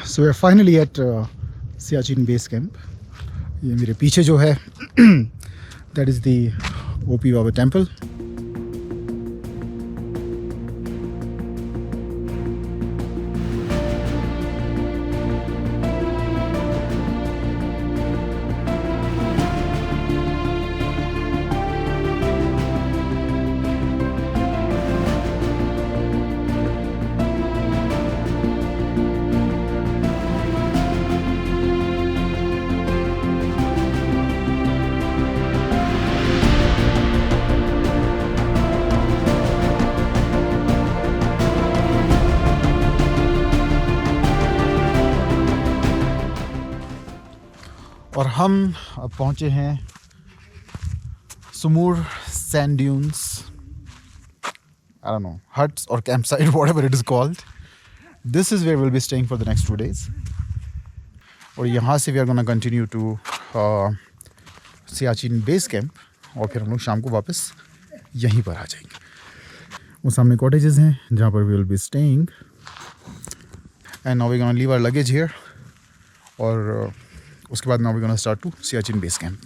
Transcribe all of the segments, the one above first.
So we are finally at Siachen base camp. ये मेरे पीछे जो है that is the OP Baba temple. और हम अब पहुंचे हैं Sumur sand dunes, I don't know, huts और camp site, whatever it is called. This is where will be staying for the next 2 days. और यहाँ से we are gonna continue to Siachen base camp और फिर हम लोग शाम को वापस यहीं पर आ जाएंगे. वो सामने कॉटेजेस हैं जहाँ पर we will be staying. And now we gonna leave our luggage here. और उसके बाद now we gonna start to Siachen base camp.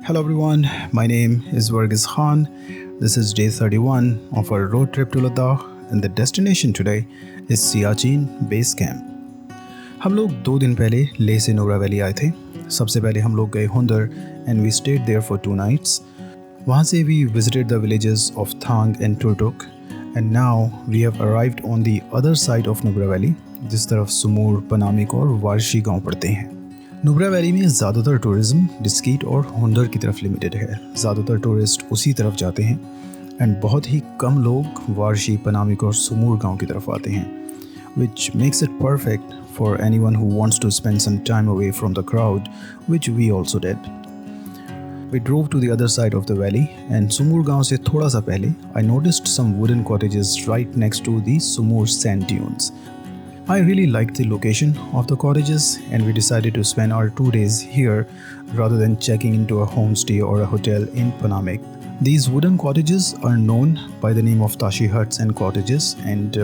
Hello everyone, my name is Wargis Khan. This is day 31 of our road trip to Ladakh and the destination today is Siachen Base Camp. हम लोग 2 दिन पहले लेह से Nubra valley आए थे. सबसे पहले हम लोग गए Hunder and we stayed there for 2 nights. वहाँ से we visited the villages of Thang and Turtuk and now we have arrived on the other side of Nubra valley, जिस तरफ सुमूर, पनामिक और वारशी गांव पड़ते हैं. नुब्रा वैली में ज़्यादातर टूरिज़्म डिस्कीट और हुंदर की तरफ लिमिटेड है. ज़्यादातर टूरिस्ट उसी तरफ जाते हैं एंड बहुत ही कम लोग वारशी, पनामिक और सुमूर गांव की तरफ आते हैं, which makes it perfect for anyone who wants to spend some time away from the crowd, which we also did. We drove to the other side of the valley and Sumur गांव से थोड़ा सा पहले I noticed some wooden cottages right next to the Sumur sand dunes. I really liked the location of the cottages and we decided to spend our 2 days here rather than checking into a homestay or a hotel in Panamik. These wooden cottages are known by the name of Tashi huts and cottages, and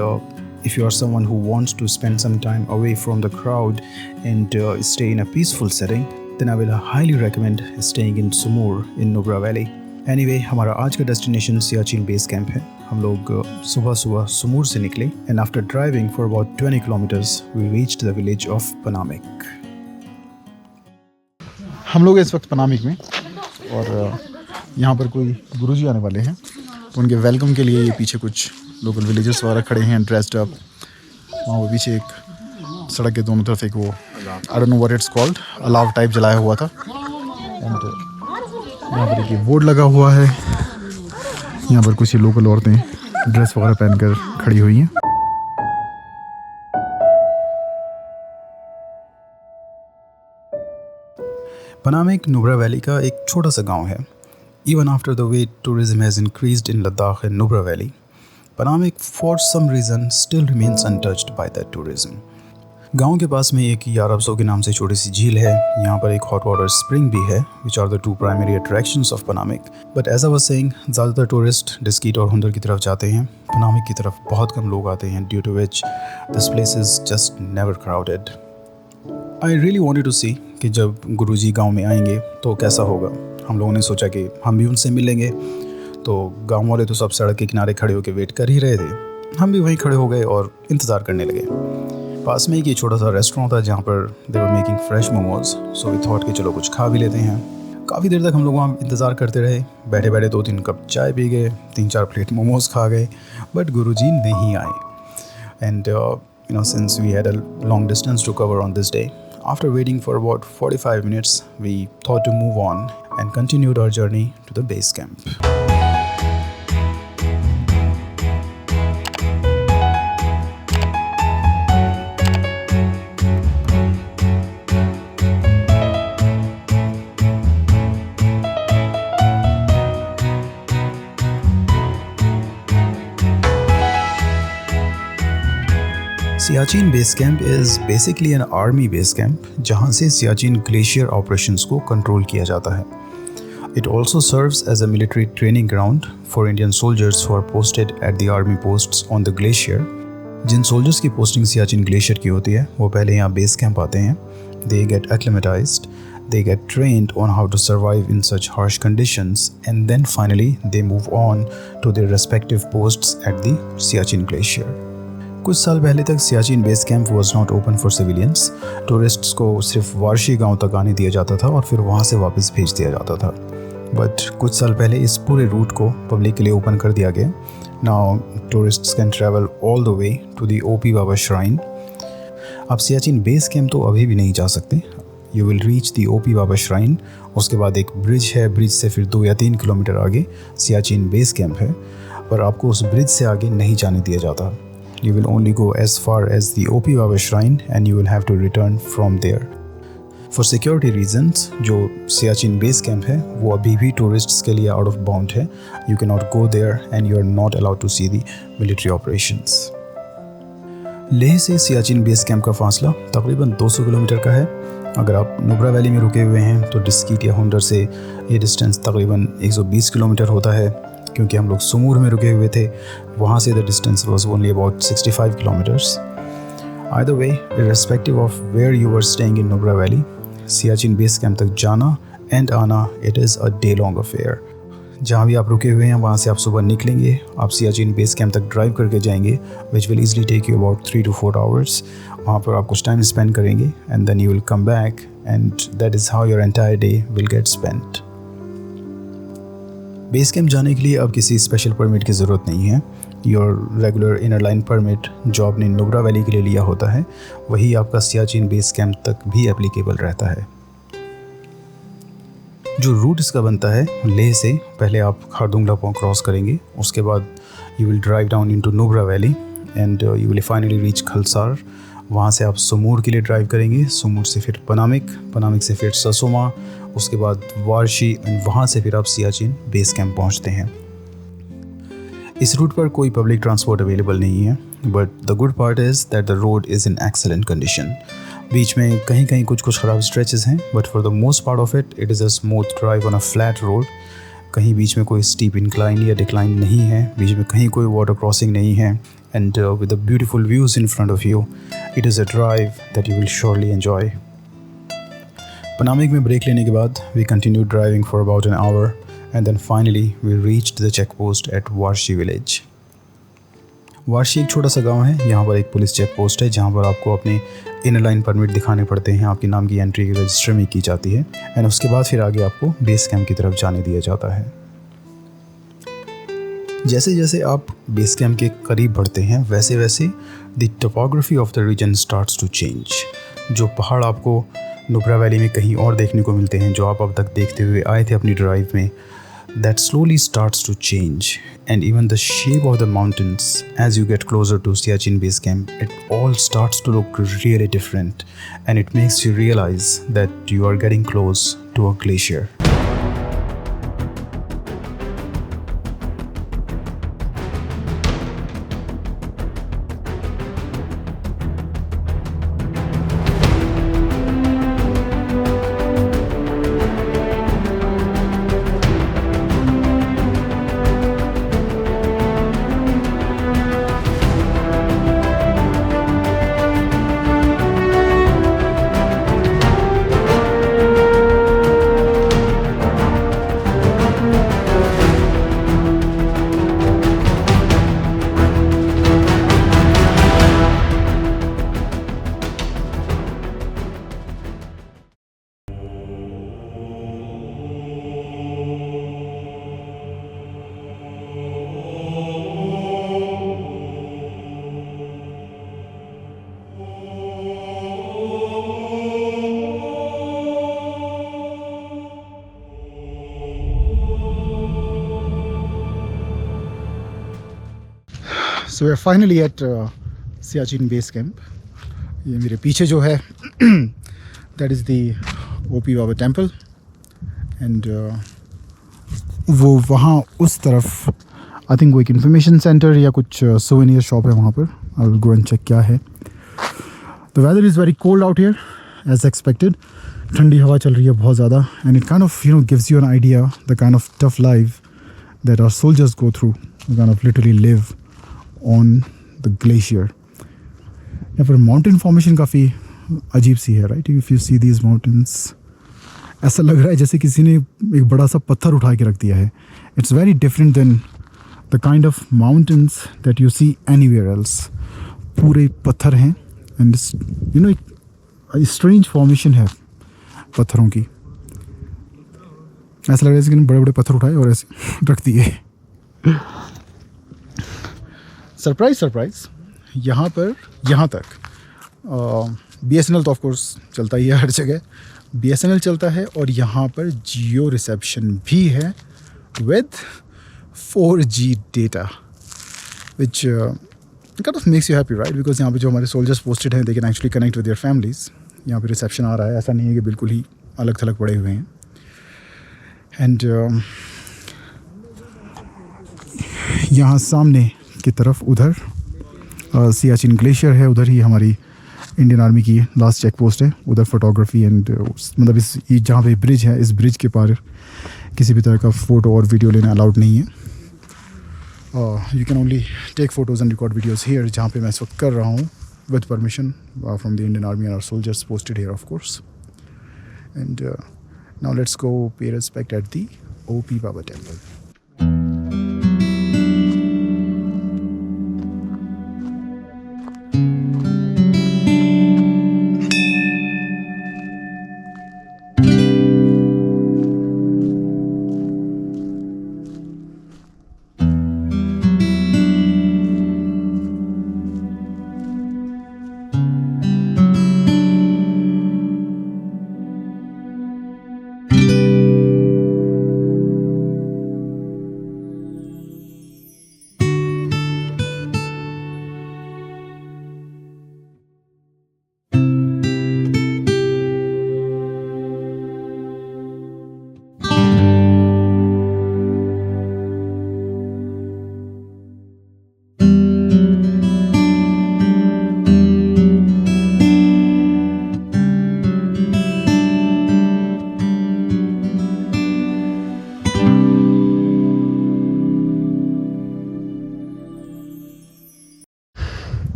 if you are someone who wants to spend some time away from the crowd and stay in a peaceful setting, then I will highly recommend staying in Sumur in Nubra Valley. Anyway, हमारा आज का destination Siachen base camp है. हम लोग सुबह सुमूर से निकले and after driving for about 20 kilometers, we reached the village of Panamik. हम लोग इस वक्त पनामिक में और यहाँ पर कोई गुरुजी आने वाले हैं, तो उनके वेलकम के लिए ये पीछे कुछ लोकल विलेजर्स वगैरह खड़े हैं ड्रेस्ड अप. वहाँ वो पीछे एक सड़क के दोनों तरफ एक वो आई don't know what it's called, अलाव टाइप जलाया हुआ था. एंड यहाँ पर एक बोर्ड लगा हुआ है. यहाँ पर कुछ लोकल औरतें ड्रेस वगैरह पहनकर खड़ी हुई हैं. पनामिक नुब्रा वैली का एक छोटा सा गांव है. Even after the way tourism has increased in Ladakh and Nubra Valley, Panamik for some reason still remains untouched by that tourism. गांव के पास में एक यारबसो के नाम से छोटी सी झील है. यहाँ पर एक हॉट वाटर स्प्रिंग भी है, which are the 2 primary attractions of Panamik. But as I was saying, ज़्यादातर टूरिस्ट डिस्कीट और हुंदर की तरफ जाते हैं. पनामिक की तरफ बहुत कम लोग आते हैं, due to which this place is just never crowded. I really wanted to see कि जब गुरुजी गांव में आएंगे तो कैसा होगा. हम लोगों ने सोचा कि हम भी उनसे मिलेंगे. तो गांव वाले तो सब सड़क के किनारे खड़े होकर वेट कर ही रहे थे. हम भी वहीं खड़े हो गए और इंतज़ार करने लगे. पास में एक छोटा सा रेस्टोरेंट था जहाँ पर they were making fresh momos. So we thought कि चलो कुछ खा भी लेते हैं. काफ़ी देर तक हम लोग वहाँ इंतज़ार करते रहे. बैठे बैठे 2-3 कप चाय पी गए, 3-4 प्लेट मोमोज खा गए, बट गुरुजी नहीं आए. And since we had a long distance to cover on this day, after waiting for about 45 minutes, we thought to move on and continued our journey to the base camp. Siachen base camp is basically an army base camp जहाँ से Siachen glacier operations को control किया जाता है. It also serves as a military training ground for Indian soldiers who are posted at the army posts on the glacier. जिन soldiers की posting Siachen glacier की होती है वो पहले यहाँ बेस कैंप आते हैं. They get acclimatized, they get trained on how to survive in such harsh conditions, and then finally they move on to their respective posts at the Siachen glacier. कुछ साल पहले तक Siachen base camp was not open for civilians. Tourists को सिर्फ वार्शी गांव तक आने दिया जाता था और फिर वहां से वापस भेज दिया जाता था. बट कुछ साल पहले इस पूरे रूट को पब्लिक के लिए ओपन कर दिया गया. Now tourists can travel all the way to the OP Baba shrine. आप सियाचिन बेस कैंप तो अभी भी नहीं जा सकते. You will reach the OP Baba shrine. उसके बाद एक ब्रिज है, ब्रिज से फिर 2 या 3 किलोमीटर आगे सियाचिन बेस कैंप है, पर आपको उस ब्रिज से आगे नहीं जाने दिया जाता. You will only go as far as the Opi Baba shrine and you will have to return from there. For security reasons, जो सियाचिन बेस कैंप है वो अभी भी टूरिस्ट्स के लिए आउट ऑफ बाउंड है. You cannot go there and you are not allowed to see the military operations. Leh से Siachen base camp का फासला तकरीबन 200 किलोमीटर का है. अगर आप नुब्रा वैली में रुके हुए हैं तो डिस्कीट या हुंडर से ये डिस्टेंस तकरीबन 120 किलोमीटर होता है. क्योंकि हम लोग सुमूर में रुके हुए थे, वहाँ से the distance was only about 65 kilometres. Either way, irrespective of where you are staying in Nubra valley, Siachen base camp तक जाना एंड आना it is a day long affair. जहाँ भी आप रुके हुए हैं वहाँ से आप सुबह निकलेंगे, आप सियाचिन बेस कैंप तक ड्राइव करके जाएंगे, which will easily take you about 3 to 4 hours. वहाँ पर आप कुछ टाइम स्पेंड करेंगे and then you will come back and that is how your entire day will get spent. Base camp जाने के लिए अब किसी स्पेशल परमिट की ज़रूरत नहीं है. Your regular inner line permit जो आपने नुब्रा वैली के लिए लिया होता है वही आपका सियाचिन बेस कैंप तक भी एप्लीकेबल रहता है. जो रूट इसका बनता है, लेह से पहले आप खारदुंग लापांग क्रॉस करेंगे, उसके बाद you will drive down into Nubra valley and you will finally reach Khalsar. वहाँ से आप सुमूर के लिए ड्राइव करेंगे, सुमूर से फिर पनामिक, पनामिक से फिर ससोमा, उसके बाद वार्शी एंड वहाँ से फिर आप सियाचिन बेस कैंप पहुँचते हैं. इस रूट पर कोई पब्लिक ट्रांसपोर्ट अवेलेबल नहीं है, but the good part is that the road is in excellent condition. बीच में कहीं कहीं कुछ ख़राब स्ट्रेचेस हैं, but for the most part of it is a smooth drive on a flat road. कहीं बीच में कोई स्टीप इंक्लाइन या डिक्लाइन नहीं है, बीच में कहीं कोई वाटर क्रॉसिंग नहीं है, and with the beautiful views in front of you, it is a drive that you will surely enjoy. Panamik में ब्रेक लेने के बाद we continue driving for about an hour and then finally we reached the check post at Warshi village. Warshi एक छोटा सा गांव है. यहाँ पर एक पुलिस चेक पोस्ट है जहाँ पर आपको अपने इनर लाइन परमिट दिखाने पड़ते हैं, आपके नाम की एंट्री रजिस्टर में की जाती है एंड उसके बाद फिर आगे आपको बेस कैंप की तरफ जाने दिया जाता है. जैसे जैसे आप बेस कैंप के करीब बढ़ते हैं वैसे वैसे the topography of the region starts to change. जो पहाड़ आपको नुब्रा वैली में कहीं और देखने को मिलते हैं, जो आप अब तक देखते हुए आए थे अपनी ड्राइव में, that slowly starts to change, and even the shape of the mountains as you get closer to Siachen base camp, it all starts to look really different, and it makes you realize that you are getting close to a glacier. So we are finally at Siachen base camp. ये मेरे पीछे जो है that is the OP Baba temple and वो वहाँ उस तरफ I think वो एक इन्फॉर्मेशन सेंटर या कुछ सोवेनियर शॉप है वहाँ पर. I will go and check क्या है. The weather is very cold out here as expected. ठंडी हवा चल रही है बहुत ज़्यादा, and it kind of gives you an idea the kind of tough life that our soldiers go through, kind of literally live on the glacier. यहाँ पर mountain formation काफ़ी अजीब सी है, right? If you see these mountains, ऐसा लग रहा है जैसे किसी ने एक बड़ा सा पत्थर उठा के रख दिया है. It's very different than the kind of mountains that you see anywhere else. पूरे पत्थर हैं, एंड एक स्ट्रेंज फॉर्मेशन है पत्थरों की. ऐसा लग रहा है जैसे कि बड़े बड़े पत्थर उठाए और ऐसे रख दिए. सरप्राइज सरप्राइज, यहाँ पर यहाँ तक BSNL तो ऑफ कोर्स चलता ही है हर जगह. BSNL चलता है, और यहाँ पर जियो रिसेप्शन भी है with 4G data, which kind of makes you happy, right? Because यहाँ पे जो हमारे सोल्जर्स पोस्टेड हैं, they can actually connect with their families. यहाँ पे रिसेप्शन आ रहा है, ऐसा नहीं है कि बिल्कुल ही अलग थलग पड़े हुए हैं. एंड यहाँ सामने की तरफ उधर सियाचिन ग्लेशियर है, उधर ही हमारी इंडियन आर्मी की लास्ट चेक पोस्ट है. उधर फोटोग्राफी एंड मतलब इस जहाँ पे ब्रिज है, इस ब्रिज के पार किसी भी तरह का फ़ोटो और वीडियो लेना अलाउड नहीं है. You can only take photos and record videos here, जहाँ पे मैं इस वक्त कर रहा हूँ with permission from the Indian army and our soldiers posted here of course. And now let's go pay respect at the OP Baba temple.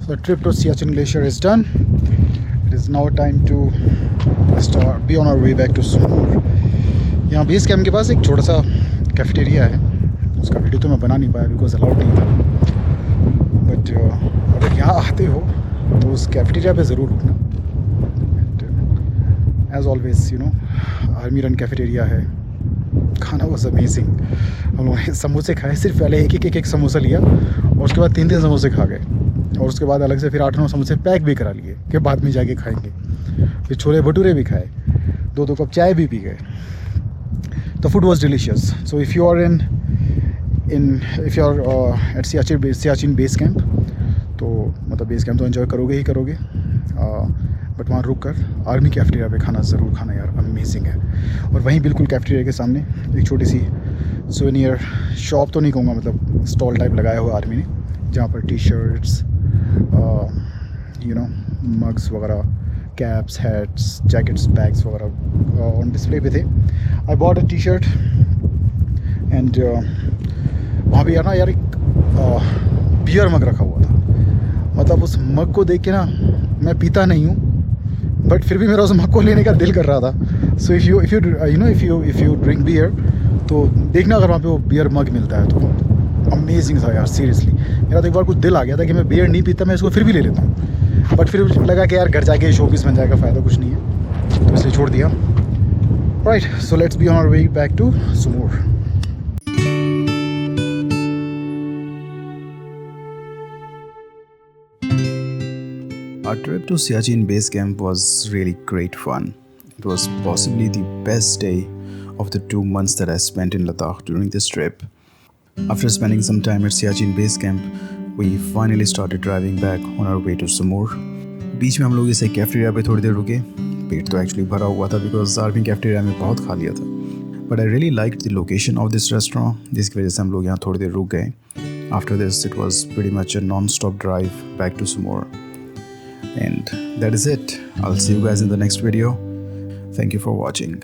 So the trip to Siachen Glacier is done. It is now time to be on our way back to Sumur. यहाँ base camp के पास एक छोटा सा cafeteria है. उसका video तो मैं बना नहीं पाया बिकॉज अलाउड नहीं था. बट अगर यहाँ आते हो तो उस कैफेटेरिया पे ज़रूर रुकना. As always army run cafeteria है. खाना वॉज अमेजिंग. हम लोगों ने समोसे खाए, सिर्फ पहले एक समोसा लिया और उसके बाद 3 समोसे खा गए, और उसके बाद अलग से फिर 8-9 समोसे पैक भी करा लिए कि बाद में जाके खाएंगे. फिर छोले भटूरे भी खाए, 2 कप चाय भी पी गए. The food was delicious. So if you are at Siachen base camp, तो मतलब बेस कैंप तो एंजॉय करोगे ही करोगे, बट वहाँ रुक कर आर्मी कैफेटेरिया पे खाना ज़रूर खाना यार, अमेजिंग है. और वहीं बिल्कुल कैफेटेरिया के सामने एक छोटी सी सोवेनियर शॉप तो नहीं कहूँगा, मतलब स्टॉल टाइप लगाया हुआ आर्मी ने, जहाँ पर टी-शर्ट्स, मग्स वगैरह, कैप्स, हैट्स, जैकेट्स, बैग्स वगैरह ऑन डिस्प्ले पे थे. I bought a t-shirt and वहाँ पे यार एक बियर मग रखा हुआ था. मतलब उस मग को देख के ना, मैं पीता नहीं हूँ बट फिर भी मेरा उस मग को लेने का दिल कर रहा था. So if you drink beer तो देखना अगर वहाँ पे वो बियर मग मिलता है तो अमेजिंग था यार, सीरियसली. मेरा तो एक बार कुछ दिल आ गया था कि मैं बियर नहीं पीता, मैं इसको फिर भी ले लेता हूँ, बट फिर लगा कि यार घर जाके शोपीस बन जाएगा, फ़ायदा कुछ नहीं है, तो इसलिए छोड़ दिया. Right, so let's be on our way back to Sumur. Our trip to Siachen Base Camp was really great fun. It was possibly the best day of the 2 months that I spent in Ladakh during this trip. After spending some time at Siachen Base Camp, we finally started driving back on our way to Sumur. बीच में हम लोग इसे cafeteria पे थोड़ी देर रुके. पेट तो actually भरा हुआ था बिकॉज आर्मी कैफेटेरिया में बहुत खा लिया था. But I really liked the location of this restaurant, जिसकी वजह से हम लोग यहाँ थोड़ी देर रुक गए. After this it was pretty much a non stop drive back to Sumur. And that is it. I'll see you guys in the next video. Thank you for watching.